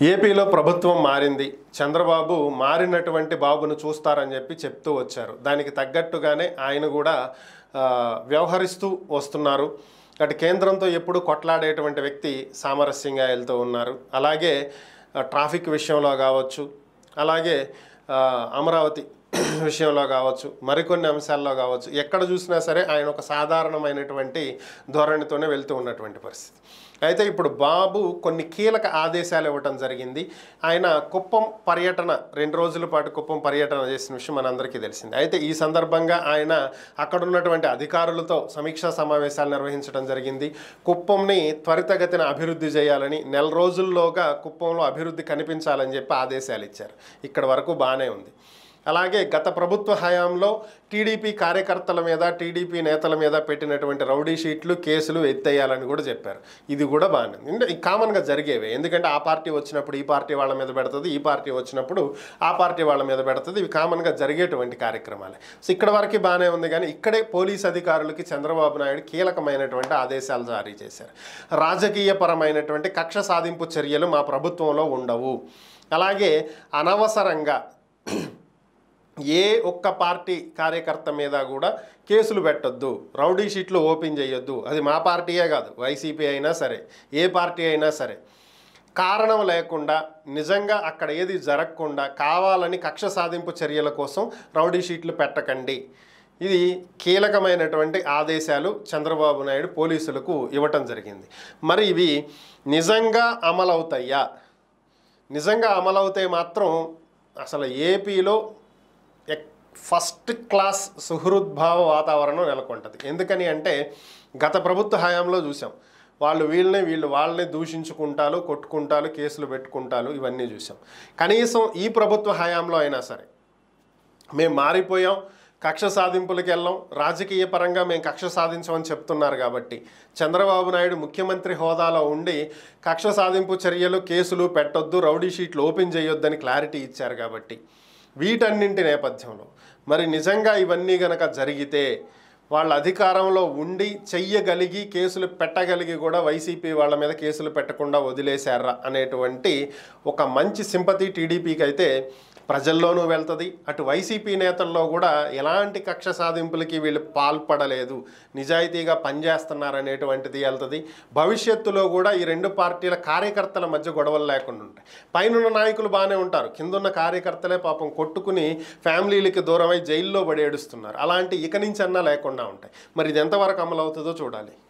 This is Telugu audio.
ఏపీలో ప్రభుత్వం మారింది. చంద్రబాబు మారినటువంటి బాబును చూస్తారని చెప్తూ వచ్చారు. దానికి తగ్గట్టుగానే ఆయన కూడా వ్యవహరిస్తూ వస్తున్నారు. అటు కేంద్రంతో ఎప్పుడు కొట్లాడేటువంటి వ్యక్తి సామరస్యంగా వెళ్తూ ఉన్నారు. అలాగే ట్రాఫిక్ విషయంలో కావచ్చు, అలాగే అమరావతి విషయంలో కావచ్చు, మరికొన్ని అంశాల్లో కావచ్చు, ఎక్కడ చూసినా సరే ఆయన ఒక సాధారణమైనటువంటి ధోరణితోనే వెళ్తూ ఉన్నటువంటి పరిస్థితి. అయితే ఇప్పుడు బాబు కొన్ని కీలక ఆదేశాలు ఇవ్వటం జరిగింది. ఆయన కుప్పం పర్యటన 2 రోజుల పాటు కుప్పం పర్యటన చేసిన విషయం మనందరికీ తెలిసింది. అయితే ఈ సందర్భంగా ఆయన అక్కడ ఉన్నటువంటి అధికారులతో సమీక్షా సమావేశాలు నిర్వహించడం జరిగింది. కుప్పంని త్వరితగతిన అభివృద్ధి చేయాలని, నెల రోజుల్లోగా కుప్పంలో అభివృద్ధి కనిపించాలని చెప్పి ఆదేశాలు ఇచ్చారు. ఇక్కడ వరకు బాగానే ఉంది. అలాగే గత ప్రభుత్వ హయాంలో టీడీపీ కార్యకర్తల మీద, టీడీపీ నేతల మీద పెట్టినటువంటి రౌడీ షీట్లు, కేసులు ఎత్తేయాలని కూడా చెప్పారు. ఇది కూడా బాగానే ఉంది. కామన్గా జరిగేవే. ఎందుకంటే ఆ పార్టీ వచ్చినప్పుడు ఈ పార్టీ వాళ్ళ మీద పెడుతుంది, ఈ పార్టీ వచ్చినప్పుడు ఆ పార్టీ వాళ్ళ మీద పెడుతుంది. ఇవి కామన్గా జరిగేటువంటి కార్యక్రమాలే. సో ఇక్కడ వరకు బాగానే ఉంది. కానీ ఇక్కడే పోలీస్ అధికారులకి చంద్రబాబు నాయుడు కీలకమైనటువంటి ఆదేశాలు జారీ చేశారు. రాజకీయపరమైనటువంటి కక్ష సాధింపు చర్యలు మా ప్రభుత్వంలో ఉండవు. అలాగే అనవసరంగా ఏ ఒక్క పార్టీ కార్యకర్త మీద కూడా కేసులు పెట్టొద్దు, రౌడీ షీట్లు ఓపెన్ చేయొద్దు. అది మా పార్టీయే కాదు, వైసీపీ అయినా సరే, ఏ పార్టీ అయినా సరే. కారణం లేకుండా, నిజంగా అక్కడ ఏది జరగకుండా కావాలని కక్ష సాధింపు చర్యల కోసం రౌడీ షీట్లు పెట్టకండి. ఇది కీలకమైనటువంటి ఆదేశాలు చంద్రబాబు నాయుడు పోలీసులకు ఇవ్వటం జరిగింది. మరి ఇవి నిజంగా అమలవుతాయా? నిజంగా అమలవుతే మాత్రం అసలు ఏపీలో ఫస్ట్ క్లాస్ సుహృద్భావ వాతావరణం నెలకొంటుంది. ఎందుకని అంటే గత ప్రభుత్వ హయాంలో చూసాం, వీళ్ళు వాళ్ళని దూషించుకుంటారు, కొట్టుకుంటారు, కేసులు పెట్టుకుంటారు, ఇవన్నీ చూసాం. కనీసం ఈ ప్రభుత్వ హయాంలో అయినా సరే మేము మారిపోయాం, కక్ష సాధింపులకు వెళ్ళాం, రాజకీయ పరంగా మేము కక్ష సాధించమని చెప్తున్నారు. కాబట్టి చంద్రబాబు నాయుడు ముఖ్యమంత్రి హోదాలో ఉండి కక్ష సాధింపు చర్యలు, కేసులు పెట్టొద్దు, రౌడీ షీట్లు ఓపెన్ చేయొద్దని క్లారిటీ ఇచ్చారు. కాబట్టి వీటన్నింటి నేపథ్యంలో మరి నిజంగా ఇవన్నీ గనక జరిగితే, వాళ్ళ అధికారంలో ఉండి చెయ్యగలిగి కేసులు పెట్టగలిగి కూడా వైసీపీ వాళ్ళ మీద కేసులు పెట్టకుండా వదిలేశారా అనేటువంటి ఒక మంచి సింపతి టీడీపీకి అయితే ప్రజల్లోనూ వెళ్తుంది. అటు వైసీపీ నేతల్లో కూడా ఎలాంటి కక్ష సాధింపులకి వీళ్ళు పాల్పడలేదు, నిజాయితీగా పనిచేస్తున్నారనేటువంటిది వెళ్తుంది. భవిష్యత్తులో కూడా ఈ రెండు పార్టీల కార్యకర్తల మధ్య గొడవలు లేకుండా ఉంటాయి. పైనున్న నాయకులు బాగానే ఉంటారు, కిందున్న కార్యకర్తలే పాపం కొట్టుకుని ఫ్యామిలీలకి దూరమై జైల్లో పడి ఏడుస్తున్నారు. అలాంటి ఇక నుంచి అన్నా లేకుండా ఉంటాయి. మరి ఇది ఎంతవరకు అమలు అవుతుందో చూడాలి.